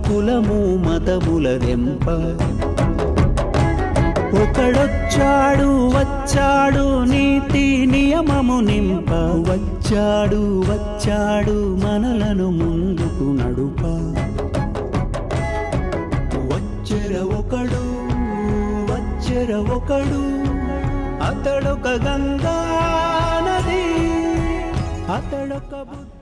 కులము మతములదెంప ఒకడొచ్చాడు వచ్చాడు నీతి నియమము నింప వచ్చాడు వచ్చాడు మనలను ముందుకు నడుప వచ్చెర ఒకడు అతడొక గంగా నది అతడొక బుద్ధ.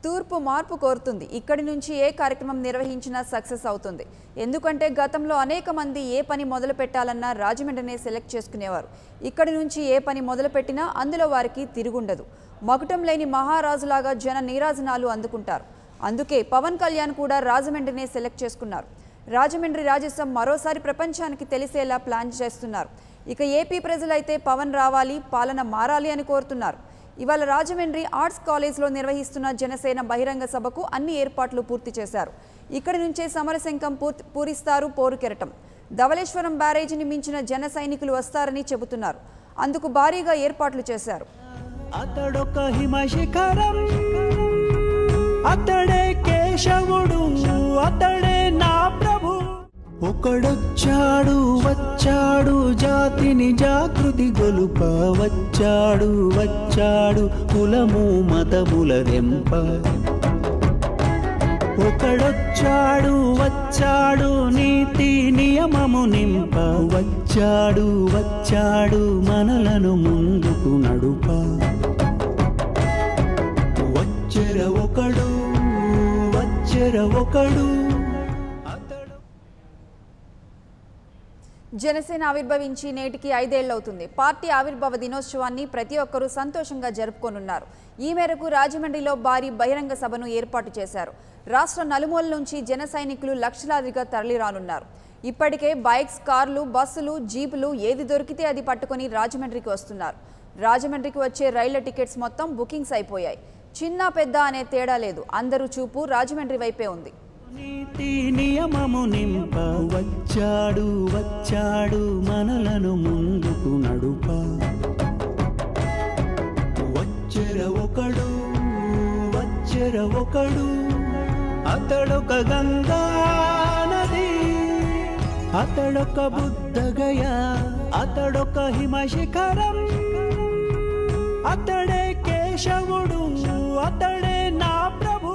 తూర్పు మార్పు కోరుతుంది. ఇక్కడి నుంచి ఏ కార్యక్రమం నిర్వహించినా సక్సెస్ అవుతుంది. ఎందుకంటే గతంలో అనేక మంది ఏ పని మొదలు పెట్టాలన్నా రాజమండ్రినే సెలెక్ట్ చేసుకునేవారు. ఇక్కడి నుంచి ఏ పని మొదలు పెట్టినా అందులో వారికి తిరుగుండదు. మకుటం లేని మహారాజులాగా జన నీరాజనాలు అందుకుంటారు. అందుకే పవన్ కళ్యాణ్ కూడా రాజమండ్రినే సెలెక్ట్ చేసుకున్నారు. రాజమండ్రి రాజసం మరోసారి ప్రపంచానికి తెలిసేలా ప్లాన్ చేస్తున్నారు. ఇక ఏపీ ప్రజలైతే పవన్ రావాలి, పాలన మారాలి అని కోరుతున్నారు. ఇవాళ రాజమండ్రి ఆర్ట్స్ కాలేజ్లో నిర్వహిస్తున్న జనసేన బహిరంగ సభకు అన్ని ఏర్పాట్లు పూర్తి చేశారు. ఇక్కడి నుంచే సమరశంఖం పూరిస్తారు పోరు కెరటం. ధవళేశ్వరం బ్యారేజీని మించిన జన సైనికులు వస్తారని చెబుతున్నారు. అందుకు భారీగా ఏర్పాట్లు చేశారు. అతడొక హిమశిఖరం అతడే కేశవుడు అతడే నా ప్రభు ఒకడొచ్చాడు వచ్చాడు జాతిని జాగృతి గొలుప వచ్చాడు వచ్చాడు కులము మతములదెంప ఒకడొచ్చాడు వచ్చాడు నీతి నియమము నింప వచ్చాడు వచ్చాడు మనలను ముందుకు నడుప వచ్చెర ఒకడు జనసేన ఆవిర్భవించి నేటికి 5 ఏళ్లవుతుంది. పార్టీ ఆవిర్భావ దినోత్సవాన్ని ప్రతి ఒక్కరూ సంతోషంగా జరుపుకోనున్నారు. ఈ మేరకు రాజమండ్రిలో భారీ బహిరంగ సభను ఏర్పాటు చేశారు. రాష్ట్ర నలుమూల నుంచి జన సైనికులు లక్షలాదిగా తరలిరానున్నారు. ఇప్పటికే బైక్స్, కార్లు, బస్సులు, జీపులు ఏది దొరికితే అది పట్టుకొని రాజమండ్రికి వస్తున్నారు. రాజమండ్రికి వచ్చే రైళ్ల టికెట్స్ మొత్తం బుకింగ్స్ అయిపోయాయి. చిన్న పెద్ద అనే తేడా లేదు. అందరూ చూపు రాజమండ్రి వైపే ఉంది. నీతి నియమము నింప వచ్చాడు వచ్చాడు మనలను ముందుకు నడుప వచ్చెర ఒకడు అతడొక గంగా నది అతడొక బుద్ధగయ అతడొక హిమశిఖరం అతడే కేశవుడు అతడే నా ప్రభు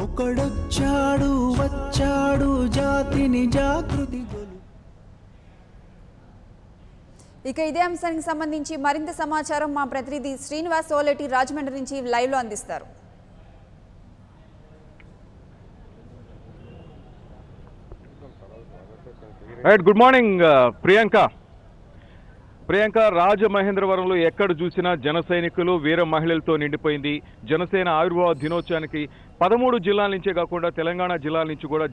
ఒకడొచ్చాడు వచ్చాడు జాతిని జాగృతి గొలుప. ఇక ఇదే అంశానికి సంబంధించి మరింత సమాచారం మా ప్రతినిధి శ్రీనివాస్ ఓలేటి రాజమండ్రి నుంచి లైవ్ లో అందిస్తారు. గుడ్ మార్నింగ్ ప్రియాంక రాజమహేంద్రవరంలో ఎక్కడ చూసినా జన సైనికులు వీర మహిళలతో నిండిపోయింది. జనసేన ఆవిర్భావ దినోత్సవానికి 13 జిల్లాల నుంచే కాకుండా తెలంగాణ జిల్లాల నుంచి కూడా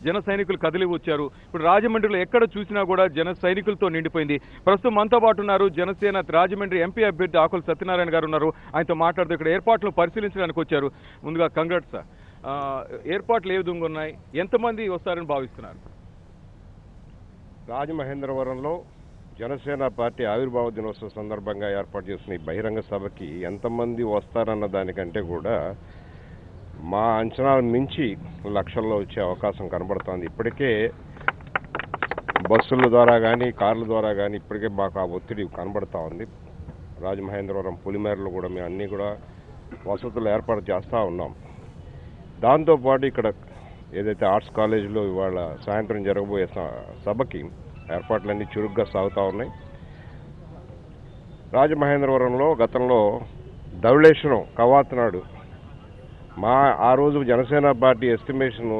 జన సైనికులు కదిలి వచ్చారు. ఇప్పుడు రాజమండ్రిలో ఎక్కడ చూసినా కూడా జన సైనికులతో నిండిపోయింది. ప్రస్తుతం మనతో పాటు ఉన్నారు జనసేన రాజమండ్రి ఎంపీ అభ్యర్థి ఆకుల సత్యనారాయణ గారు ఉన్నారు. ఆయనతో మాట్లాడుతూ ఇక్కడ ఏర్పాట్లను పరిశీలించడానికి వచ్చారు. ముందుగా కంగ్రాట్స్ సార్. ఏర్పాట్లు ఏ విధంగా ఉన్నాయి, ఎంతమంది వస్తారని భావిస్తున్నారు? రాజమహేంద్రవరంలో జనసేన పార్టీ ఆవిర్భావ దినోత్సవం సందర్భంగా ఏర్పాటు చేసిన ఈ బహిరంగ సభకి ఎంతమంది వస్తారన్న దానికంటే కూడా మా అంచనాల మించి లక్షల్లో వచ్చే అవకాశం కనబడుతోంది. ఇప్పటికే బస్సుల ద్వారా కానీ కార్ల ద్వారా కానీ ఇప్పటికే మాకు ఆ ఒత్తిడి కనబడుతూ ఉంది. రాజమహేంద్రవరం పులిమేరలో కూడా మేము అన్నీ కూడా వసతులు ఏర్పాటు చేస్తూ ఉన్నాం. దాంతోపాటు ఇక్కడ ఏదైతే ఆర్ట్స్ కాలేజీలో ఇవాళ సాయంత్రం జరగబోయే సభకి ఏర్పాట్లన్నీ చురుగ్గా సాగుతూ ఉన్నాయి. రాజమహేంద్రవరంలో గతంలో ధవళేశ్వరం కవాతు నాడు ఆ రోజు జనసేన పార్టీ ఎస్టిమేషన్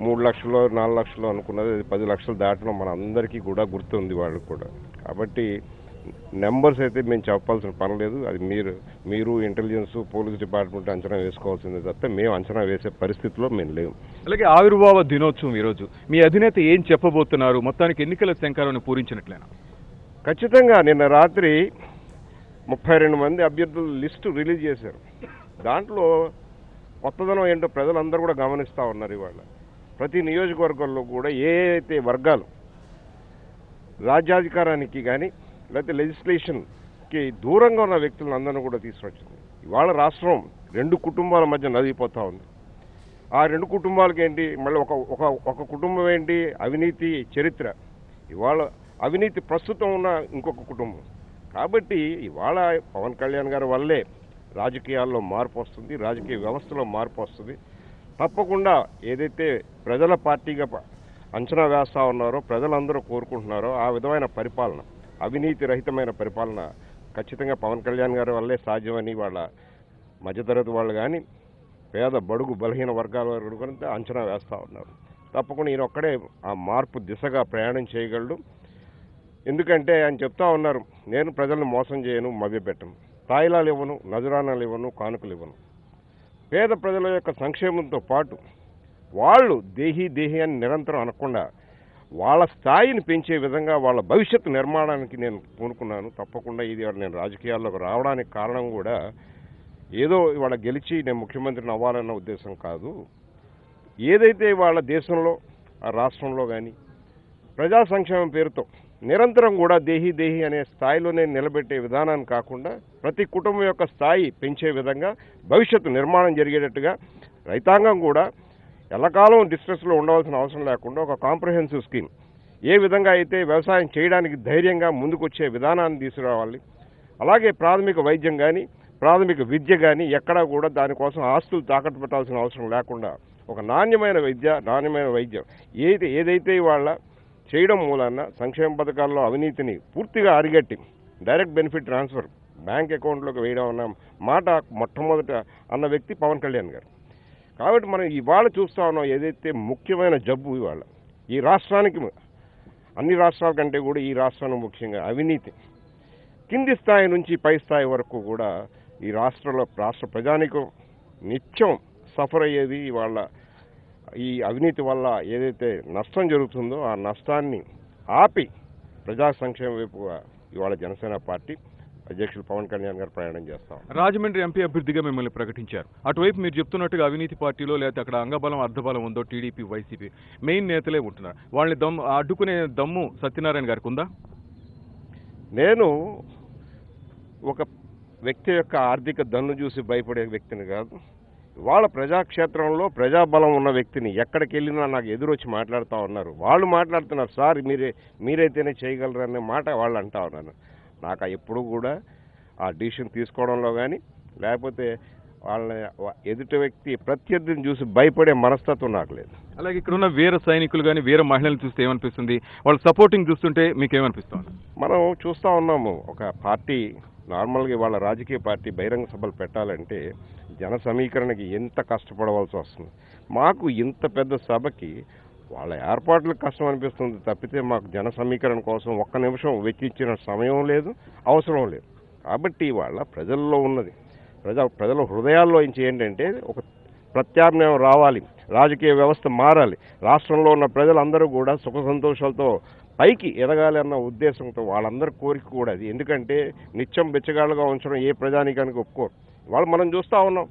3 లక్షలు 4 లక్షలు అనుకున్నది 10 లక్షలు దాటడం మన అందరికీ కూడా గుర్తుంది వాళ్ళకి కూడా. కాబట్టి నెంబర్స్ అయితే మేము చెప్పాల్సిన పని లేదు. అది మీరు ఇంటెలిజెన్స్ పోలీస్ డిపార్ట్మెంట్ అంచనా వేసుకోవాల్సిందే తప్ప మేము అంచనా వేసే పరిస్థితిలో మేము లేవు. అలాగే ఆవిర్భావ దినోత్సవం ఈరోజు మీ అధినేత ఏం చెప్పబోతున్నారు? మొత్తానికి ఎన్నికల శంఖారాన్ని పూరించినట్లేనా? ఖచ్చితంగా నిన్న రాత్రి 32 మంది అభ్యర్థుల లిస్టు రిలీజ్ చేశారు. దాంట్లో కొత్తదనం ఏంటో ప్రజలందరూ కూడా గమనిస్తూ ఉన్నారు. ఇవాళ ప్రతి నియోజకవర్గంలో కూడా ఏ అయితే వర్గాలు రాజ్యాధికారానికి కానీ లేకపోతే లెజిస్లేషన్కి దూరంగా ఉన్న వ్యక్తులను అందరినీ కూడా తీసుకొచ్చింది. ఇవాళ రాష్ట్రం 2 కుటుంబాల మధ్య నలిగిపోతూ ఉంది. ఆ 2 కుటుంబాలకి ఏంటి, మళ్ళీ ఒక కుటుంబం ఏంటి అవినీతి చరిత్ర, ఇవాళ అవినీతి ప్రస్తుతం ఉన్న ఇంకొక కుటుంబం. కాబట్టి ఇవాళ పవన్ కళ్యాణ్ గారి వల్లే రాజకీయాల్లో మార్పు వస్తుంది, రాజకీయ వ్యవస్థలో మార్పు వస్తుంది. తప్పకుండా ఏదైతే ప్రజల పార్టీగా అంచనా వేస్తూ ఉన్నారో, ప్రజలందరూ కోరుకుంటున్నారో ఆ విధమైన పరిపాలన, అవినీతి రహితమైన పరిపాలన ఖచ్చితంగా పవన్ కళ్యాణ్ గారి వల్లే సాధ్యమని వాళ్ళ మధ్యతరగతి వాళ్ళు కానీ పేద బడుగు బలహీన వర్గాల వారు కూడా అంచనా వేస్తూ ఉన్నారు. తప్పకుండా ఈయన ఒక్కడే ఆ మార్పు దిశగా ప్రయాణం చేయగలడు. ఎందుకంటే ఆయన చెప్తా ఉన్నారు, నేను ప్రజలను మోసం చేయను, మభ్యపెట్టను, తాయిలాలు ఇవ్వను, నజరానాలు ఇవ్వను, కానుకలు ఇవ్వను. పేద ప్రజల యొక్క సంక్షేమంతో పాటు వాళ్ళు దేహి అని నిరంతరం అనకుండా వాళ్ళ స్థాయిని పెంచే విధంగా వాళ్ళ భవిష్యత్తు నిర్మాణానికి నేను పూనుకున్నాను. తప్పకుండా ఇది నేను రాజకీయాల్లోకి రావడానికి కారణం కూడా ఏదో ఇవాళ గెలిచి నేను ముఖ్యమంత్రిని అవ్వాలన్న ఉద్దేశం కాదు. ఏదైతే వాళ్ళ దేశంలో ఆ రాష్ట్రంలో కానీ ప్రజా సంక్షేమం పేరుతో నిరంతరం కూడా దేహి అనే స్థాయిలోనే నిలబెట్టే విధానాన్ని కాకుండా ప్రతి కుటుంబం యొక్క స్థాయి పెంచే విధంగా భవిష్యత్తు నిర్మాణం జరిగేటట్టుగా రైతాంగం కూడా ఎల్లకాలం డిస్ట్రెస్లో ఉండవలసిన అవసరం లేకుండా ఒక కాంప్రహెన్సివ్ స్కీమ్ ఏ విధంగా అయితే వ్యవసాయం చేయడానికి ధైర్యంగా ముందుకొచ్చే విధానాన్ని తీసుకురావాలి. అలాగే ప్రాథమిక వైద్యం కానీ ప్రాథమిక విద్య కానీ ఎక్కడా కూడా దానికోసం ఆస్తులు తాకట్టు పెట్టాల్సిన అవసరం లేకుండా ఒక నాణ్యమైన వైద్యం ఏదైతే వాళ్ళ చేయడం మూలాన సంక్షేమ పథకాల్లో అవినీతిని పూర్తిగా అరిగట్టి డైరెక్ట్ బెనిఫిట్ ట్రాన్స్ఫర్ బ్యాంక్ అకౌంట్లోకి వేయడం అన్న మాట మొట్టమొదట అన్న వ్యక్తి పవన్ కళ్యాణ్ గారు. కాబట్టి మనం ఇవాళ చూస్తూ ఉన్నాం ఏదైతే ముఖ్యమైన జబ్బు ఇవాళ ఈ రాష్ట్రానికి, అన్ని రాష్ట్రాల కంటే కూడా ఈ రాష్ట్రానికి ముఖ్యంగా అవినీతి కింది స్థాయి నుంచి పై స్థాయి వరకు కూడా ఈ రాష్ట్ర ప్రజానీకం నిత్యం సఫర్ అయ్యేది ఇవాళ ఈ అవినీతి వల్ల ఏదైతే నష్టం జరుగుతుందో ఆ నష్టాన్ని ఆపి ప్రజా సంక్షేమం వైపుగా ఇవాళ జనసేన పార్టీ అధ్యక్షులు పవన్ కళ్యాణ్ గారు ప్రయాణం చేస్తాం. రాజమండ్రి ఎంపీ అభ్యర్థిగా మిమ్మల్ని ప్రకటించారు. అటువైపు మీరు చెప్తున్నట్టుగా అవినీతి పార్టీలో లేకపోతే అక్కడ అంగబలం అర్ధబలం ఉందో టీడీపీ వైసీపీ మెయిన్ నేతలే ఉంటున్నారు. వాళ్ళని అడ్డుకునే దమ్ము సత్యనారాయణ గారికి ఉందా? నేను ఒక వ్యక్తి యొక్క ఆర్థిక దన్ను చూసి భయపడే వ్యక్తిని కాదు. వాళ్ళ ప్రజాక్షేత్రంలో ప్రజాబలం ఉన్న వ్యక్తిని ఎక్కడికి వెళ్ళినా నాకు ఎదురొచ్చి మాట్లాడుతూ ఉన్నారు. వాళ్ళు మాట్లాడుతున్నారు, సార్ మీరైతేనే చేయగలరనే మాట వాళ్ళు అంటా ఉన్నారు. నాకు ఎప్పుడు కూడా ఆ డిసిషన్ తీసుకోవడంలో కానీ లేకపోతే వాళ్ళ ఎదుటి వ్యక్తి ప్రత్యర్థిని చూసి భయపడే మనస్తత్వం నాకు లేదు. అలాగే ఇక్కడ ఉన్న వీర సైనికులు కానీ వీర మహిళలు చూస్తే ఏమనిపిస్తుంది? వాళ్ళ సపోర్టింగ్ చూస్తుంటే మీకు ఏమనిపిస్తుంది? మనం చూస్తూ ఉన్నాము, ఒక పార్టీ నార్మల్గా వాళ్ళ రాజకీయ పార్టీ బహిరంగ సభలు పెట్టాలంటే జన సమీకరణకి ఎంత కష్టపడవలసి వస్తుంది. మాకు ఇంత పెద్ద సభకి వాళ్ళ ఏర్పాట్లకు కష్టం అనిపిస్తుంది తప్పితే మాకు జన సమీకరణ కోసం ఒక్క నిమిషం వెచ్చించిన సమయం లేదు, అవసరం లేదు. కాబట్టి వాళ్ళ ప్రజల్లో ఉన్నది, ప్రజల హృదయాల్లో నుంచి ఏంటంటే ఒక ప్రత్యామ్నాయం రావాలి, రాజకీయ వ్యవస్థ మారాలి, రాష్ట్రంలో ఉన్న ప్రజలందరూ కూడా సుఖ సంతోషాలతో పైకి ఎదగాలి అన్న ఉద్దేశంతో వాళ్ళందరి కోరిక కూడా అది. ఎందుకంటే నిత్యం బెచ్చగాళ్ళుగా ఉంచడం ఏ ప్రజానీకానికి ఒప్పుకోరు. వాళ్ళు మనం చూస్తూ ఉన్నాం,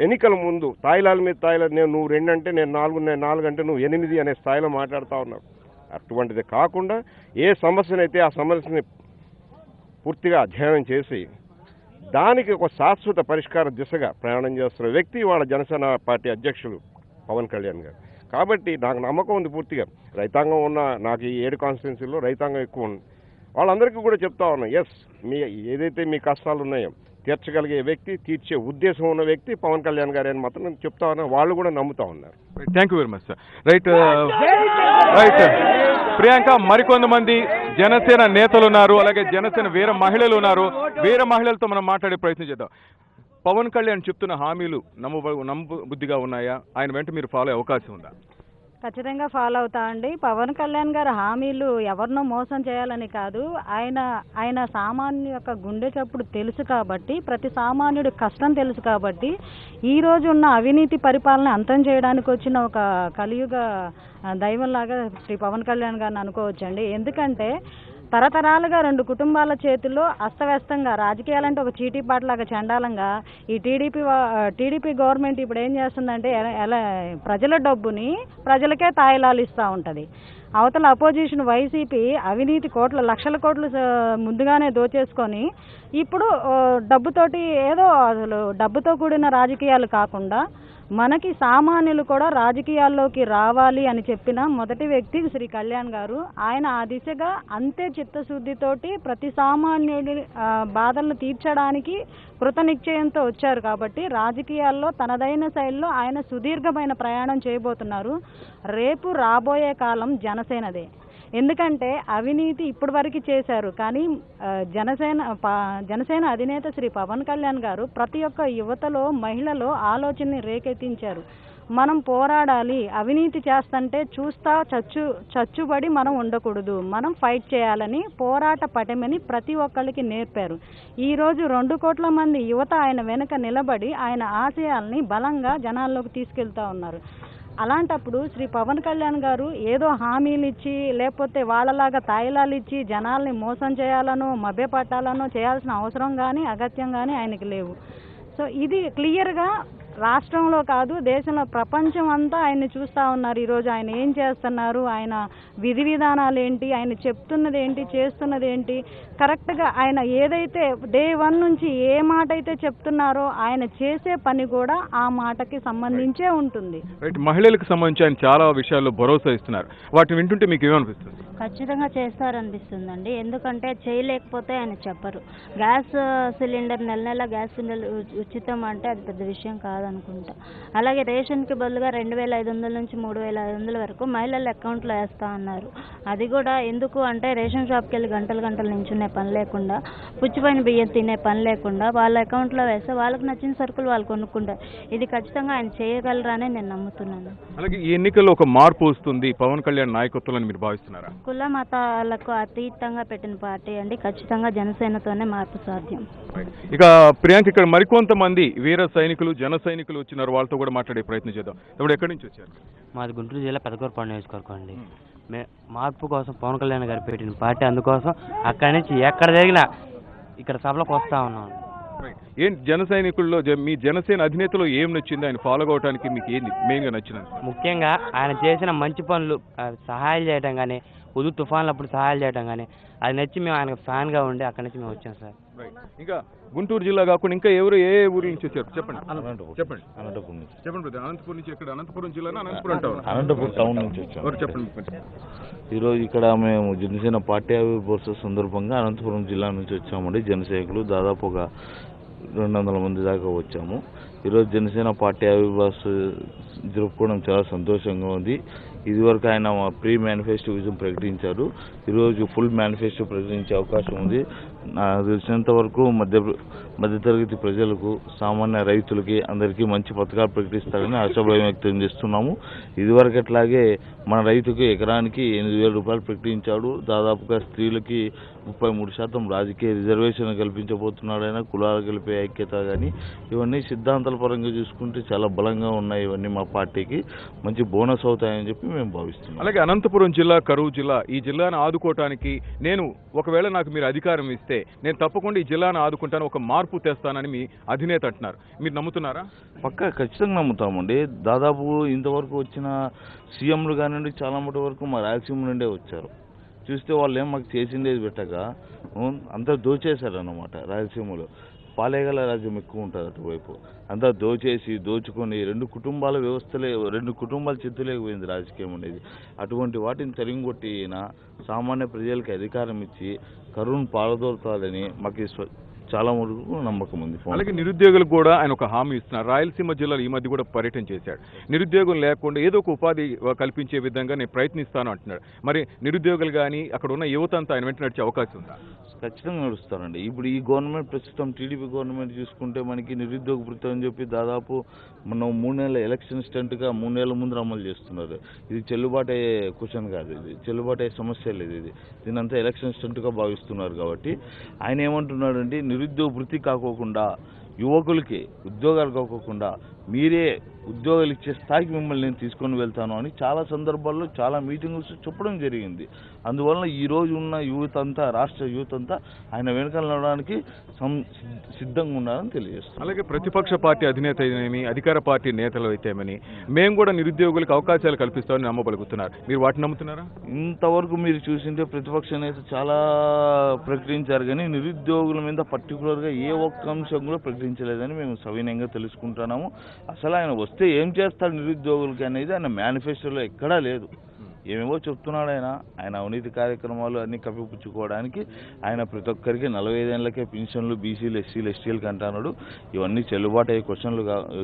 ఎన్నికల ముందు తాయిలాల మీద తాయిలాలు, నువ్వు 2 అంటే నేను 4, నేను 4 అంటే నువ్వు 8 అనే స్థాయిలో మాట్లాడుతూ ఉన్నావు. అటువంటిది కాకుండా ఏ సమస్యనైతే ఆ సమస్యని పూర్తిగా అధ్యయనం చేసి దానికి ఒక శాశ్వత పరిష్కార దిశగా ప్రయాణం చేస్తున్న వ్యక్తి వాళ్ళ జనసేన పార్టీ అధ్యక్షులు పవన్ కళ్యాణ్ గారు. కాబట్టి నాకు నమ్మకం ఉంది పూర్తిగా. రైతాంగం ఉన్న నాకు ఈ 7 కాన్స్టిట్యున్సీల్లో రైతాంగం ఎక్కువ ఉంది. వాళ్ళందరికీ కూడా చెప్తా ఉన్నాం, ఎస్ ఏదైతే మీ కష్టాలు ఉన్నాయో తీర్చగలిగే వ్యక్తి, తీర్చే ఉద్దేశం ఉన్న వ్యక్తి పవన్ కళ్యాణ్ గారు అని మాత్రం నేను చెప్తా ఉన్నా, వాళ్ళు కూడా నమ్ముతా ఉన్నారు. Thank you very much sir. Right Priyanka, మరికొంతమంది జనసేన నేతలు ఉన్నారు, అలాగే జనసేన వీర మహిళలు ఉన్నారు. వీర మహిళలతో మనం మాట్లాడే ప్రయత్నం చేద్దాం. పవన్ కళ్యాణ్ చెప్తున్న హామీలు నమ్మబుద్ధిగా ఉన్నాయా? ఆయన వెంట మీరు ఫాలో అయ్యే అవకాశం ఉందా? ఖచ్చితంగా ఫాలో అవుతా అండి. పవన్ కళ్యాణ్ గారి హామీలు ఎవరినో మోసం చేయాలని కాదు, ఆయన సామాన్యు యొక్క గుండె చప్పుడు తెలుసు కాబట్టి, ప్రతి సామాన్యుడి కష్టం తెలుసు కాబట్టి ఈ రోజు ఉన్న అవినీతి పరిపాలన అంతం చేయడానికి వచ్చిన ఒక కలియుగ దైవంలాగా శ్రీ పవన్ కళ్యాణ్ గారిని అనుకోవచ్చండి. ఎందుకంటే తరతరాలుగా 2 కుటుంబాల చేతుల్లో అస్తవ్యస్తంగా రాజకీయాలంటే ఒక చీటీపాటలాగా చండాలంగా ఈ టీడీపీ గవర్నమెంట్ ఇప్పుడు ఏం చేస్తుందంటే ఎలా ప్రజల డబ్బుని ప్రజలకే తాయిలాలు ఇస్తూ ఉంటుంది. అవతల అపోజిషన్ వైసీపీ అవినీతి లక్షల కోట్లు ముందుగానే దోచేసుకొని ఇప్పుడు డబ్బుతోటి ఏదో అసలు డబ్బుతో కూడిన రాజకీయాలు కాకుండా మనకి సామాన్యులు కూడా రాజకీయాల్లోకి రావాలి అని చెప్పిన మొదటి వ్యక్తి శ్రీ కళ్యాణ్ గారు. ఆయన ఆ దిశగా అంతే చిత్తశుద్ధితోటి ప్రతి సామాన్యుడి బాధలను తీర్చడానికి కృతనిశ్చయంతో వచ్చారు. కాబట్టి రాజకీయాల్లో తనదైన శైలిలో ఆయన సుదీర్ఘమైన ప్రయాణం చేయబోతున్నారు. రేపు రాబోయే కాలం జనసేనదే. ఎందుకంటే అవినీతి ఇప్పటి వరకు చేశారు, కానీ జనసేన అధినేత శ్రీ పవన్ కళ్యాణ్ గారు ప్రతి ఒక్క యువతలో మహిళలో ఆలోచనని రేకెత్తించారు. మనం పోరాడాలి, అవినీతి చేస్తుంటే చూస్తా చచ్చుబడి మనం ఉండకూడదు, మనం ఫైట్ చేయాలని పోరాట పటిమని ప్రతి ఒక్కరికి నేర్పారు. ఈరోజు 2 కోట్ల మంది యువత ఆయన వెనుక నిలబడి ఆయన ఆశయాల్ని బలంగా జనాల్లోకి తీసుకెళ్తా ఉన్నారు. అలాంటప్పుడు శ్రీ పవన్ కళ్యాణ్ గారు ఏదో హామీలు ఇచ్చి లేకపోతే వాళ్ళలాగా తాయిలాలు ఇచ్చి జనాల్ని మోసం చేయాలనో మభ్యపట్టాలనో చేయాల్సిన అవసరం కానీ అగత్యం కానీ ఆయనకి లేవు. సో ఇది క్లియర్గా రాష్ట్రంలో కాదు దేశంలో ప్రపంచం అంతా ఆయన్ని చూస్తూ ఉన్నారు. ఈరోజు ఆయన ఏం చేస్తున్నారు, ఆయన విధి విధానాలు ఏంటి, ఆయన చెప్తున్నది ఏంటి, చేస్తున్నది ఏంటి, కరెక్ట్గా ఆయన ఏదైతే డే 1 నుంచి ఏ మాట అయితే చెప్తున్నారో ఆయన చేసే పని కూడా ఆ మాటకి సంబంధించే ఉంటుంది. మహిళలకు సంబంధించి ఆయన చాలా విషయాల్లో భరోసా ఇస్తున్నారు. వాటిని వింటుంటే మీకు ఏమనిపిస్తుంది? ఖచ్చితంగా చేస్తారనిపిస్తుందండి. ఎందుకంటే చేయలేకపోతే ఆయన చెప్పరు. గ్యాస్ సిలిండర్ నెల గ్యాస్ సిలిండర్ ఉచితం అంటే అది పెద్ద విషయం కాదనుకుంటా. అలాగే రేషన్కి బదులుగా 2,500 నుంచి 3,500 వరకు మహిళల అకౌంట్లో వేస్తా అన్నారు. అది కూడా ఎందుకు అంటే రేషన్ షాప్కి వెళ్ళి గంటలు నించునే పని లేకుండా, పుచ్చిపోయిన బియ్యం తినే పని లేకుండా వాళ్ళ అకౌంట్లో వేస్తే వాళ్ళకి నచ్చిన సరుకులు వాళ్ళు కొనుక్కుంటారు. ఇది ఖచ్చితంగా ఆయన చేయగలరని నేను నమ్ముతున్నాను. అలాగే ఈ ఎన్నికల్లో ఒక మార్పు వస్తుంది పవన్ కళ్యాణ్ నాయకత్వంలో మీరు భావిస్తున్నారా? కుల మతాలకు అతీతంగా పెట్టిన పార్టీ అండి. ఖచ్చితంగా జనసేనతోనే మార్పు సాధ్యం. ఇక ప్రియాంక, ఇక్కడ మరికొంతమంది వీర సైనికులు జన సైనికులు వచ్చినారు, వాళ్ళతో కూడా మాట్లాడే ప్రయత్నం చేద్దాం. ఇప్పుడు ఎక్కడి నుంచి వచ్చారు? మాది గుంటూరు జిల్లా పెదకూరపాడు నియోజకవర్గం అండి. మార్పు కోసం పవన్ కళ్యాణ్ గారు పెట్టిన పార్టీ, అందుకోసం అక్కడి నుంచి ఎక్కడ జరిగినా ఇక్కడ సభలకు వస్తా ఉన్నాం. ఏం జన సైనికుల్లో మీ జనసేన అధినేతలో ఏం నచ్చింది, ఆయన ఫాలో అవడానికి మీకు ఏంది మెయిన్గా నచ్చినది? ముఖ్యంగా ఆయన చేసిన మంచి పనులు, సహాయాలు చేయడం కానీ, ఉదు తుఫాన్లప్పుడు సహాయాలు చేయడం కానీ అది నచ్చి మేము ఆయనకు ఫ్యాన్గా ఉండి అక్కడి నుంచి మేము వచ్చాం సార్. ఇంకా గుంటూరు జిల్లా కాకుండా ఇంకా ఎవరు ఏ ఊరి నుంచి వచ్చారు చెప్పండి. చెప్పండి. అనంతపురం నుంచి. చెప్పండి. అనంతపురం నుంచి ఎక్కడ? అనంతపురం జిల్లానా అనంతపురం టౌన్? అనంతపురం టౌన్ నుంచి వచ్చాము. చెప్పండి. ఈరోజు ఇక్కడ మేము జనసేన పార్టీ ఆవిర్భావ సందర్భంగా అనంతపురం జిల్లా నుంచి వచ్చామండి. జనసైనికులు దాదాపు ఒక 200 మంది దాకా వచ్చాము. ఈరోజు జనసేన పార్టీ ఆవిర్భావ జరుపుకోవడం చాలా సంతోషంగా ఉంది. ఇదివరకు ఆయన ప్రీ మేనిఫెస్టో విజన్ ప్రకటించారు, ఈరోజు ఫుల్ మేనిఫెస్టో ప్రకటించే అవకాశం ఉంది. నాకు తెలిసినంత వరకు మధ్యతరగతి ప్రజలకు, సామాన్య రైతులకి అందరికీ మంచి పథకాలు ప్రకటిస్తారని ఆశాభావం వ్యక్తం చేస్తున్నాము. ఇదివరకు అట్లాగే మన రైతుకు ఎకరానికి 8,000 రూపాయలు ప్రకటించాడు. దాదాపుగా స్త్రీలకి 33% రాజకీయ రిజర్వేషన్ కల్పించబోతున్నాడు ఆయన. కులాలు కలిపే ఐక్యత కానీ ఇవన్నీ సిద్ధాంతాల పరంగా చూసుకుంటే చాలా బలంగా ఉన్నాయి. ఇవన్నీ మా పార్టీకి మంచి బోనస్ అవుతాయని చెప్పి మేము భావిస్తున్నాం. అలాగే అనంతపురం జిల్లా, కరువు జిల్లా, ఈ జిల్లాను ఆదుకోవటానికి ఒకవేళ నాకు మీరు అధికారం ఇస్తే నేను తప్పకుండా ఈ జిల్లాను ఆదుకుంటాను, ఒక మార్పు తెస్తానని మీ అధినేత అంటున్నారు. మీరు నమ్ముతున్నారా? పక్కా ఖచ్చితంగా నమ్ముతామండి. దాదాపు ఇంతవరకు వచ్చిన సీఎంలు కానివ్వండి చాలా మటు వరకు మా రాయలసీమ నుండే వచ్చారు. చూస్తే వాళ్ళు ఏం మాకు చేసిండేది పెట్టక అంతా దోచేశారన్నమాట. రాయలసీమలో పాలేగల రాజ్యం ఎక్కువ ఉంటుంది అటువైపు. అంతా దోచుకొని 2 కుటుంబాల వ్యవస్థలే, 2 కుటుంబాల చేతులేకపోయింది రాజకీయం అనేది. అటువంటి వాటిని తరిమికొట్టి సామాన్య ప్రజలకి అధికారం ఇచ్చి కరువును పారదోలుతాదని మాకు చాలా వరకు నమ్మకం ఉంది. అలాగే నిరుద్యోగులకు కూడా ఆయన ఒక హామీ ఇస్తున్నారు. రాయలసీమ జిల్లాలో ఈ మధ్య కూడా పర్యటన చేశాడు. నిరుద్యోగం లేకుండా ఏదో ఒక ఉపాధి కల్పించే విధంగా నేను ప్రయత్నిస్తాను అంటున్నాడు. మరి నిరుద్యోగులు కానీ అక్కడ ఉన్న యువత అంతా ఆయన వెంట నడిచే అవకాశం ఉందా? ఖచ్చితంగా నడుస్తారండి. ఇప్పుడు ఈ గవర్నమెంట్ ప్రస్తుతం టీడీపీ గవర్నమెంట్ చూసుకుంటే మనకి నిరుద్యోగ వృత్తి అని చెప్పి దాదాపు మనం 3 నెలల ఎలక్షన్ స్టంట్గా 3 నెలల ముందు అమలు చేస్తున్నారు. ఇది చెల్లుబాటే క్వశ్చన్ కాదు, ఇది చెల్లుబాటే సమస్య లేదు. దీనంతా ఎలక్షన్ స్టంట్గా భావిస్తున్నారు. కాబట్టి ఆయన ఏమంటున్నాడంటే నిరుద్యోగ వృత్తి కాకోకుండా, యువకులకి ఉద్యోగాలు కాకోకుండా మీరే ఉద్యోగాలు ఇచ్చే స్థాయికి మిమ్మల్ని నేను తీసుకొని వెళ్తాను అని చాలా సందర్భాల్లో చాలా మీటింగ్స్ చెప్పడం జరిగింది. అందువలన ఈరోజు ఉన్న యూత్ అంతా, రాష్ట్ర యూత్ అంతా ఆయన వెనకాల నడవడానికి సిద్ధంగా ఉన్నారని తెలియజేస్తాం. అలాగే ప్రతిపక్ష పార్టీ అధినేత అయితేనేమి, అధికార పార్టీ నేతలు అయితేమని మేము కూడా నిరుద్యోగులకు అవకాశాలు కల్పిస్తామని నమ్మబలుగుతున్నారు. మీరు వాటిని నమ్ముతున్నారా? ఇంతవరకు మీరు చూసింటే ప్రతిపక్ష నేత చాలా ప్రకటించారు, కానీ నిరుద్యోగుల మీద పర్టికులర్గా ఏ ఒక్క అంశం కూడా ప్రకటించలేదని మేము సవినయంగా తెలుసుకుంటున్నాము. అసలు ఆయన వస్తే ఏం చేస్తాడు నిరుద్యోగులకి అనేది ఆయన మేనిఫెస్టోలో ఎక్కడా లేదు. ఏమేమో చెప్తున్నాడు ఆయన అవినీతి కార్యక్రమాలు అన్నీ కప్పిపుచ్చుకోవడానికి ఆయన ప్రతి ఒక్కరికి 45 ఏళ్ళకే పెన్షన్లు బీసీలు ఎస్సీలు ఎస్టీలకు అంటున్నాడు. ఇవన్నీ చెల్లుబాటు అయ్యే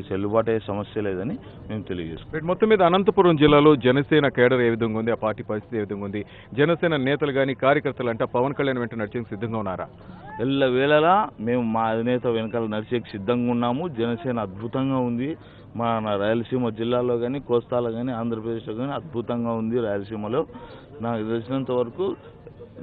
చెల్లుబాటు అయ్యే సమస్య లేదని మేము తెలియజేస్తాం. మొత్తం మీద అనంతపురం జిల్లాలో జనసేన కేడర్ ఏ విధంగా ఉంది, ఆ పార్టీ పరిస్థితి ఏ విధంగా ఉంది, జనసేన నేతలు కానీ కార్యకర్తలు అంటే పవన్ కళ్యాణ్ వెంట నడిచేందుకు సిద్ధంగా ఉన్నారా? ఎల్లవేళలా మేము మా అధినేత వెనకాల నడిచేకి సిద్ధంగా ఉన్నాము. జనసేన అద్భుతంగా ఉంది. మన రాయలసీమ జిల్లాలో కానీ కోస్తాలో కానీ ఆంధ్రప్రదేశ్లో కానీ అద్భుతంగా ఉంది. రాయలసీమలో నాకు తెలిసినంత వరకు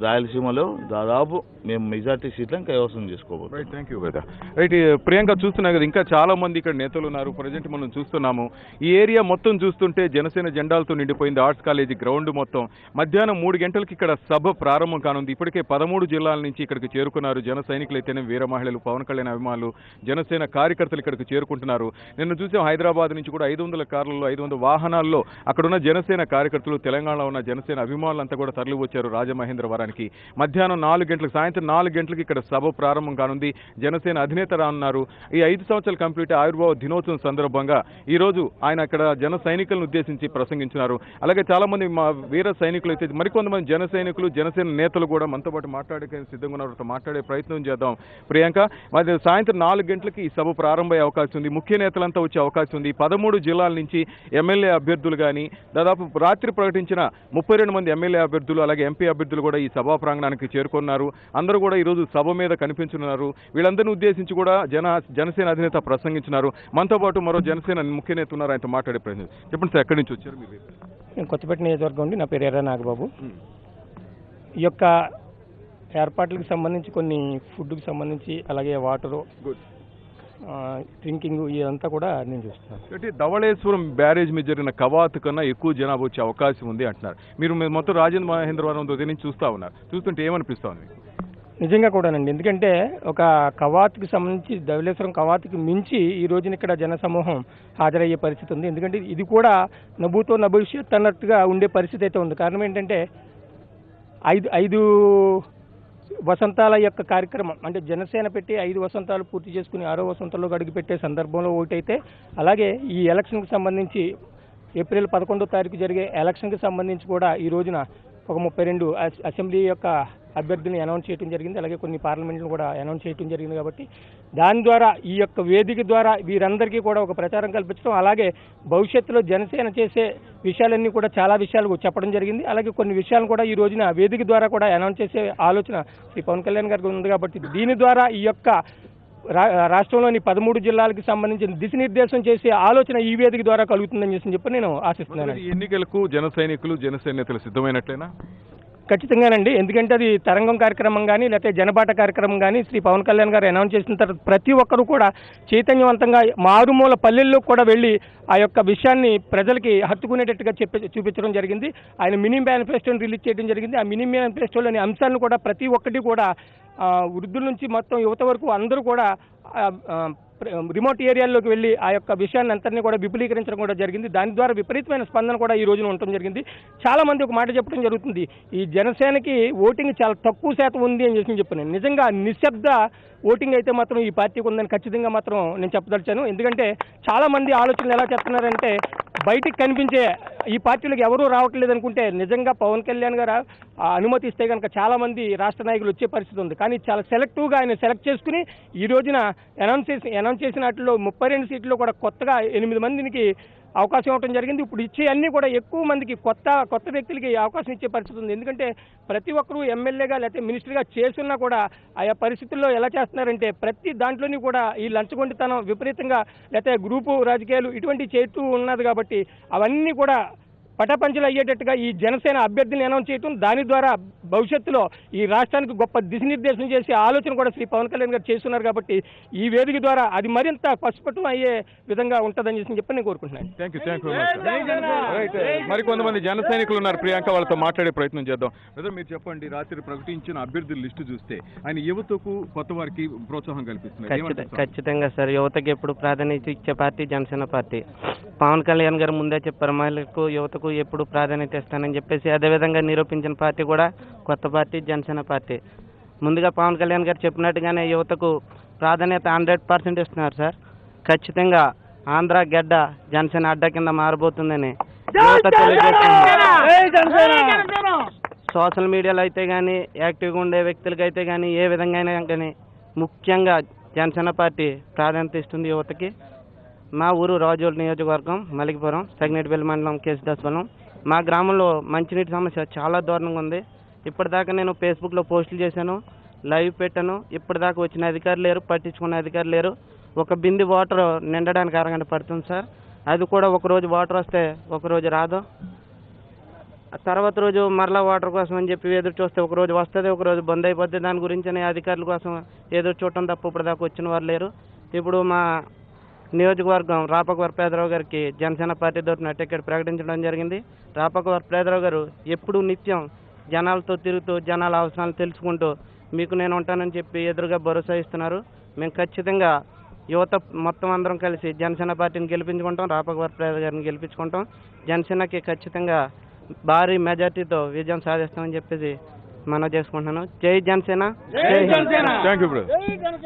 రాయలసీమలో దాదాపు మేము మెజార్టీ సీట్లను కైవసం చేసుకోబోతున్నాం. రైట్, థ్యాంక్ యూ కదా. రైట్, ప్రియాంక చూస్తున్నాం కదా, ఇంకా చాలా మంది ఇక్కడ నేతలు ఉన్నారు. ప్రజెంట్ మనం చూస్తున్నాము, ఈ ఏరియా మొత్తం చూస్తుంటే జనసేన జెండాలతో నిండిపోయింది. ఆర్ట్స్ కాలేజీ గ్రౌండ్ మొత్తం. మధ్యాహ్నం 3 గంటలకి ఇక్కడ సభ ప్రారంభం కానుంది. ఇప్పటికే 13 జిల్లాల నుంచి ఇక్కడికి చేరుకున్నారు. జన సైనికులైతేనే, వీర మహిళలు, పవన్ కళ్యాణ్ అభిమానులు, జనసేన కార్యకర్తలు ఇక్కడికి చేరుకుంటున్నారు. నిన్న చూసాం హైదరాబాద్ నుంచి కూడా 500 కార్లలో 500 వాహనాల్లో అక్కడున్న జనసేన కార్యకర్తలు, తెలంగాణలో ఉన్న జనసేన అభిమానులంతా కూడా తరలి వచ్చారు రాజమహేంద్రవరానికి. మధ్యాహ్నం 4 గంటలకు, సాయంత్రం 4 గంటలకు ఇక్కడ సభ ప్రారంభం కానుంది. జనసేన అధినేత రానున్నారు. ఈ 5 సంవత్సరాలు కంప్లీట్ ఆవిర్భావ దినోత్సవం సందర్భంగా ఈ రోజు ఆయన ఇక్కడ జన సైనికులను ఉద్దేశించి ప్రసంగించినారు. అలాగే చాలా మంది మా వీర సైనికులు అయితే, మరికొంతమంది జన సైనికులు, జనసేన నేతలు కూడా మనతో పాటు మాట్లాడే సిద్ధంగా ఉన్నారు. మాట్లాడే ప్రయత్నం చేద్దాం. ప్రియాంక, మరి సాయంత్రం 4 గంటలకి ఈ సభ ప్రారంభమయ్యే అవకాశం ఉంది. ముఖ్య నేతలంతా వచ్చే అవకాశం ఉంది. 13 జిల్లాల నుంచి ఎమ్మెల్యే అభ్యర్థులు కానీ, దాదాపు రాత్రి ప్రకటించిన 32 మంది ఎమ్మెల్యే అభ్యర్థులు, అలాగే ఎంపీ అభ్యర్థులు కూడా ఈ సభా ప్రాంగణానికి చేరుకున్నారు. అందరూ కూడా ఈరోజు సభ మీద కనిపించున్నారు. వీళ్ళందరినీ ఉద్దేశించి కూడా జనసేన అధినేత ప్రసంగించినారు. మనతో పాటు మరో జనసేన ముఖ్య నేత ఉన్నారు, ఆయనతో మాట్లాడే ప్రయత్నం. చెప్పండి సార్, ఎక్కడి నుంచి వచ్చారు మీరు? నేను కొత్తపేట నియోజకవర్గం ఉండి, నా పేరు ఎర్ర నాగబాబు. ఈ యొక్క ఏర్పాట్లకు సంబంధించి కొన్ని ఫుడ్కి సంబంధించి, అలాగే వాటరు, డ్రింకింగ్, ఇదంతా కూడా నేను చూస్తున్నాను. అంటే ధవళేశ్వరం బ్యారేజ్ మీద జరిగిన కవాతు కన్నా ఎక్కువ జనాభా వచ్చే అవకాశం ఉంది అంటున్నారు. మీరు మొత్తం రాజేంద్ర మహేంద్రవరం ఉదయం నుంచి చూస్తూ ఉన్నారు. చూస్తుంటే ఏమనిపిస్తా ఉంది? నిజంగా కూడానండి. ఎందుకంటే ఒక కవాతుకి సంబంధించి, ధవళేశ్వరం కవాతుకి మించి ఈ రోజున ఇక్కడ జనసమూహం హాజరయ్యే పరిస్థితి ఉంది. ఎందుకంటే ఇది కూడా నభూతో నభవిష్యత్ అన్నట్టుగా ఉండే పరిస్థితి అయితే ఉంది. కారణం ఏంటంటే ఐదు వసంతాల యొక్క కార్యక్రమం, అంటే జనసేన పెట్టి 5 వసంతాలు పూర్తి చేసుకుని 6వ వసంతంలో అడుగుపెట్టే సందర్భంలో ఒకటైతే, అలాగే ఈ ఎలక్షన్కి సంబంధించి ఏప్రిల్ 11వ తారీఖు జరిగే ఎలక్షన్కి సంబంధించి కూడా ఈ రోజున ఒక 32 అసెంబ్లీ యొక్క అభ్యర్థులను అనౌన్స్ చేయడం జరిగింది. అలాగే కొన్ని పార్లమెంట్లను కూడా అనౌన్స్ చేయడం జరిగింది. కాబట్టి దాని ద్వారా, ఈ యొక్క వేదిక ద్వారా వీరందరికీ కూడా ఒక ప్రచారం కల్పించడం, అలాగే భవిష్యత్తులో జనసేన చేసే విషయాలన్నీ కూడా చాలా విషయాలు చెప్పడం జరిగింది. అలాగే కొన్ని విషయాలను కూడా ఈ రోజున వేదిక ద్వారా కూడా అనౌన్స్ చేసే ఆలోచన శ్రీ పవన్ కళ్యాణ్ గారికి ఉంది. కాబట్టి దీని ద్వారా ఈ యొక్క రాష్ట్రంలోని 13 జిల్లాలకు సంబంధించిన దిశనిర్దేశం చేసే ఆలోచన ఈ వేదిక ద్వారా కలుగుతుందని చెప్పి నేను ఆశిస్తున్నాను. ఎన్నికలకు జన సైనికులు, జనసేన నేతలు సిద్ధమైనట్లేనా? ఖచ్చితంగానండి. ఎందుకంటే అది తరంగం కార్యక్రమం కానీ, లేకపోతే జనబాట కార్యక్రమం కానీ శ్రీ పవన్ కళ్యాణ్ గారు అనౌన్స్ చేసిన తర్వాత ప్రతి ఒక్కరూ కూడా చైతన్యవంతంగా మారుమూల పల్లెల్లో కూడా వెళ్ళి ఆ యొక్క విషయాన్ని ప్రజలకి హత్తుకునేటట్టుగా చూపించడం జరిగింది. ఆయన మినీ మేనిఫెస్టోని రిలీజ్ చేయడం జరిగింది. ఆ మినీ మేనిఫెస్టోలోని అంశాలను కూడా ప్రతి ఒక్కటి కూడా వృద్ధుల నుంచి మొత్తం యువత వరకు అందరూ కూడా రిమోట్ ఏరియాల్లోకి వెళ్ళి ఆ యొక్క విషయాన్ని అంతటినీ కూడా విపులీకరించడం కూడా జరిగింది. దాని ద్వారా విపరీతమైన స్పందన కూడా ఈ రోజున ఉండటం జరిగింది. చాలా మంది ఒక మాట చెప్పడం జరుగుతుంది, ఈ జనసేనకి ఓటింగ్ చాలా తక్కువ శాతం ఉంది అని చెప్పాను. నిజంగా నిశ్శబ్ద ఓటింగ్ అయితే మాత్రం ఈ పార్టీకి ఉందని ఖచ్చితంగా మాత్రం నేను చెప్పదలిచాను. ఎందుకంటే చాలా మంది ఆలోచనలు ఎలా చెప్తున్నారంటే, బయటికి కనిపించే ఈ పార్టీలకు ఎవరూ రావట్లేదు అనుకుంటే, నిజంగా పవన్ కళ్యాణ్ గారు అనుమతి ఇస్తే కనుక చాలా మంది రాష్ట్ర నాయకులు వచ్చే పరిస్థితి ఉంది. కానీ చాలా సెలెక్టివ్గా ఆయన సెలెక్ట్ చేసుకుని ఈ రోజున అనౌన్స్ చేసిన వాటిలో 32 సీట్లు కూడా కొత్తగా 8 మందికి అవకాశం ఇవ్వడం జరిగింది. ఇప్పుడు ఇచ్చే అన్ని కూడా ఎక్కువ మందికి కొత్త వ్యక్తులకి అవకాశం ఇచ్చే పరిస్థితి ఉంది. ఎందుకంటే ప్రతి ఒక్కరూ ఎమ్మెల్యేగా లేకపోతే మినిస్టర్గా చేస్తున్నా కూడా ఆయా పరిస్థితుల్లో ఎలా చేస్తున్నారంటే, ప్రతి దాంట్లోని కూడా ఈ లంచగొండితనం విపరీతంగా, లేకపోతే గ్రూపు రాజకీయాలు ఇటువంటి చేస్తూ ఉన్నది. కాబట్టి అవన్నీ కూడా పటాపంచలు అయ్యేటట్టుగా ఈ జనసేన అభ్యర్థిని అనౌన్స్ చేయటం, దాని ద్వారా భవిష్యత్తులో ఈ రాష్ట్రానికి గొప్ప దిశనిర్దేశం చేసే ఆలోచన కూడా శ్రీ పవన్ కళ్యాణ్ గారు చేస్తున్నారు. కాబట్టి ఈ వేదిక ద్వారా అది మరింత పసుపట్టం అయ్యే విధంగా ఉంటుందని చెప్పి నేను కోరుకుంటున్నాను. మరి కొంతమంది జన సైనికులు ఉన్నారు ప్రియాంక, వాళ్ళతో మాట్లాడే ప్రయత్నం చేద్దాం. బ్రదర్, మీరు చెప్పండి, రాత్రి ప్రకటించిన అభ్యర్థుల లిస్టు చూస్తే ఆయన యువతకు, కొత్త వారికి ప్రోత్సాహం కల్పిస్తున్నారు. ఖచ్చితంగా సార్, యువతకి ఎప్పుడు ప్రాధాన్యత ఇచ్చే పార్టీ జనసేన పార్టీ. పవన్ కళ్యాణ్ గారు ముందే చెప్పారు, మహిళలకు, యువతకు ఎప్పుడు ప్రాధాన్యత ఇస్తానని చెప్పేసి అదేవిధంగా నిరూపించిన పార్టీ కూడా కొత్త పార్టీ జనసేన పార్టీ. ముందుగా పవన్ కళ్యాణ్ గారు చెప్పినట్టుగానే యువతకు ప్రాధాన్యత 100% ఇస్తున్నారు సార్. ఖచ్చితంగా ఆంధ్ర గడ్డ జనసేన అడ్డ కింద మారబోతుందని యువత తెలియజేస్తుంది. సోషల్ మీడియాలో అయితే కానీ యాక్టివ్గా ఉండే వ్యక్తులకైతే కానీ ఏ విధంగా అయినా కానీ ముఖ్యంగా జనసేన పార్టీ ప్రాధాన్యత ఇస్తుంది యువతకి. మా ఊరు రాజోల్ నియోజకవర్గం మలికిపురం సగినేటిపల్లి మండలం కేశదాస్వరం. మా గ్రామంలో మంచినీటి సమస్య చాలా దారుణంగా ఉంది. ఇప్పటిదాకా నేను ఫేస్బుక్లో పోస్టులు చేశాను, లైవ్ పెట్టాను. ఇప్పటిదాకా వచ్చిన అధికారులు లేరు, పట్టించుకున్న అధికారులు లేరు. ఒక బింది వాటర్ నిండడానికి అరగంట పడుతుంది సార్. అది కూడా ఒకరోజు వాటర్ వస్తే ఒకరోజు రాదు. తర్వాత రోజు మరలా వాటర్ కోసం అని చెప్పి ఎదురు చూస్తే ఒకరోజు వస్తుంది, ఒకరోజు బంద్ అయిపోద్ది. దాని గురించి అధికారుల కోసం ఎదురు చూడటం తప్ప ఇప్పటిదాకా వచ్చిన వారు లేరు. ఇప్పుడు మా నియోజకవర్గం రాపక వరప్రసాదరావు గారికి జనసేన పార్టీ తరఫున టికెట్ ప్రకటించడం జరిగింది. రాపక వరప్రసాదరావు గారు ఎప్పుడు నిత్యం జనాలతో తిరుగుతూ జనాల అవసరాలు తెలుసుకుంటూ మీకు నేను ఉంటానని చెప్పి ఎదురుగా భరోసా ఇస్తున్నారు. మేము ఖచ్చితంగా యువత మొత్తం అందరం కలిసి జనసేన పార్టీని గెలిపించుకుంటాం, రాపక వరప్రసాద్ గారిని గెలిపించుకుంటాం. జనసేనకి ఖచ్చితంగా భారీ మెజార్టీతో విజయం సాధిస్తామని చెప్పేసి మనం చేసుకుంటున్నాను. జై జనసేన, జై Janasena. Thank you brother.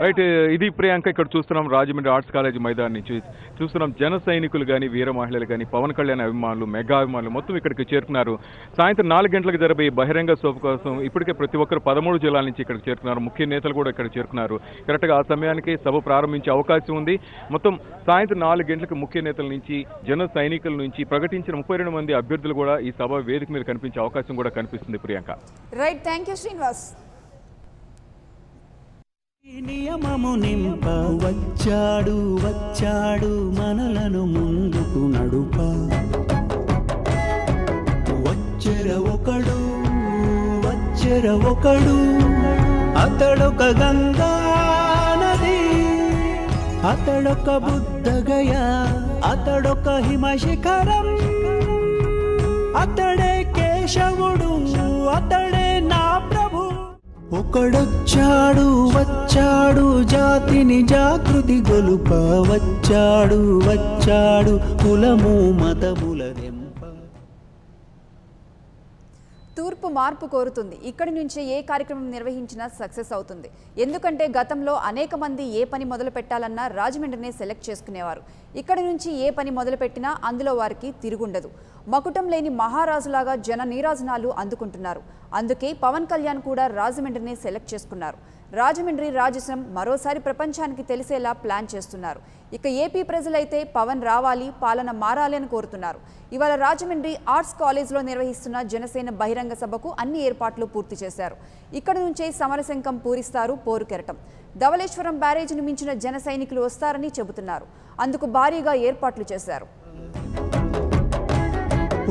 Right, ఇది ప్రియాంక. ఇక్కడ చూస్తున్నాం రాజమండ్రి ఆర్ట్స్ కాలేజ్ మైదానం నుంచి చూస్తున్నాం జన సైనికులు కానీ వీర మహిళలు కానీ పవన్ కళ్యాణ్ అభిమానులు మెగా అభిమానులు మొత్తం ఇక్కడికి చేరుకున్నారు. సాయంత్రం 4 గంటలకు జరిగే బహిరంగ సభ కోసం ఇప్పటికే ప్రతి ఒక్కరు 13 జిల్లాల నుంచి ఇక్కడికి చేరుకున్నారు. ముఖ్య నేతలు కూడా ఇక్కడ చేరుకున్నారు. కరెక్ట్గా ఆ సమయానికి సభ ప్రారంభించే అవకాశం ఉంది. మొత్తం సాయంత్రం 4 గంటలకు ముఖ్య నేతల నుంచి జన సైనికుల నుంచి ప్రకటించిన 32 మంది అభ్యర్థులు కూడా ఈ సభ వేదిక మీద కనిపించే అవకాశం కూడా కనిపిస్తుంది. Priyanka. Right, thank you Srinivas. నియమము నింప వచ్చాడు వచ్చాడు మనలను ముందుకు నడుప. వచ్చెర ఒకడు అతడొక గంగా నది, అతడొక బుద్ధగయ, అతడొక హిమశిఖరం, అతడే కేశవుడు, అతడే నా ప్రభు. ఒకడొచ్చాడు వచ్చాడు జాతిని జాగృతి గొలుప. వచ్చాడు వచ్చాడు కులము మతముల దెంప. తూర్పు మార్పు కోరుతుంది. ఇక్కడి నుంచే ఏ కార్యక్రమం నిర్వహించినా సక్సెస్ అవుతుంది. ఎందుకంటే గతంలో అనేక మంది ఏ పని మొదలు పెట్టాలన్నా రాజమండ్రినే సెలెక్ట్ చేసుకునేవారు. ఇక్కడి నుంచి ఏ పని మొదలుపెట్టినా అందులో వారికి తిరుగుండదు. మకుటం లేని మహారాజులాగా జన నీరాజనాలు అందుకుంటున్నారు. అందుకే పవన్ కళ్యాణ్ కూడా రాజమండ్రినే సెలెక్ట్ చేసుకున్నారు. రాజమండ్రి రాజసం మరోసారి ప్రపంచానికి తెలిసేలా ప్లాన్ చేస్తున్నారు. ఇక ఏపీ ప్రజలైతే పవన్ రావాలి, పాలన మారాలి అని కోరుతున్నారు. ఇవాళ రాజమండ్రి ఆర్ట్స్ కాలేజ్లో నిర్వహిస్తున్న జనసేన బహిరంగ సభకు అన్ని ఏర్పాట్లు పూర్తి చేశారు. ఇక్కడ నుంచే సమరశంఖం పూరిస్తారు పోరు కెరటం. ధవళేశ్వరం బ్యారేజీని మించిన జన సైనికులు వస్తారని చెబుతున్నారు. అందుకు భారీగా ఏర్పాట్లు చేశారు.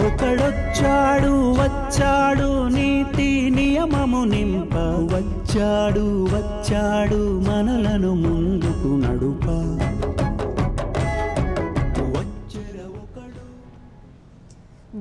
ఒకడొచ్చాడు వచ్చాడు నీతి నియమము నింప. వచ్చాడు వచ్చాడు మనలను ముందుకు నడుప.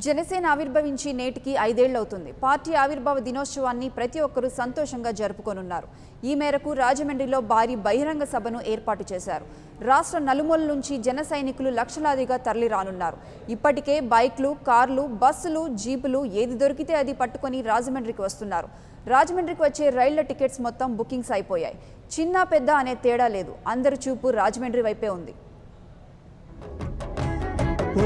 జనసేన ఆవిర్భవించి నేటికి 5 ఏళ్లవుతుంది. పార్టీ ఆవిర్భావ దినోత్సవాన్ని ప్రతి ఒక్కరూ సంతోషంగా జరుపుకోనున్నారు. ఈ మేరకు రాజమండ్రిలో భారీ బహిరంగ సభను ఏర్పాటు చేశారు. రాష్ట్ర నలుమూలల నుంచి జన సైనికులు లక్షలాదిగా తరలి రానున్నారు. ఇప్పటికే బైక్లు, కార్లు, బస్సులు, జీపులు ఏది దొరికితే అది పట్టుకొని రాజమండ్రికి వస్తున్నారు. రాజమండ్రికి వచ్చే రైళ్ల టికెట్స్ మొత్తం బుకింగ్స్ అయిపోయాయి. చిన్న పెద్ద అనే తేడా లేదు. అందరి చూపు రాజమండ్రి వైపే ఉంది.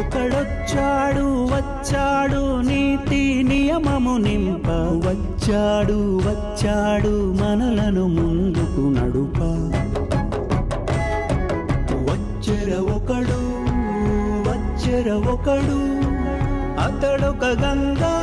ఒకడొచ్చాడు వచ్చాడు నీతి నియమము నింప. వచ్చాడు వచ్చాడు మనలను ముందుకు నడుప. వచ్చెర ఒకడు అతడొక గంగా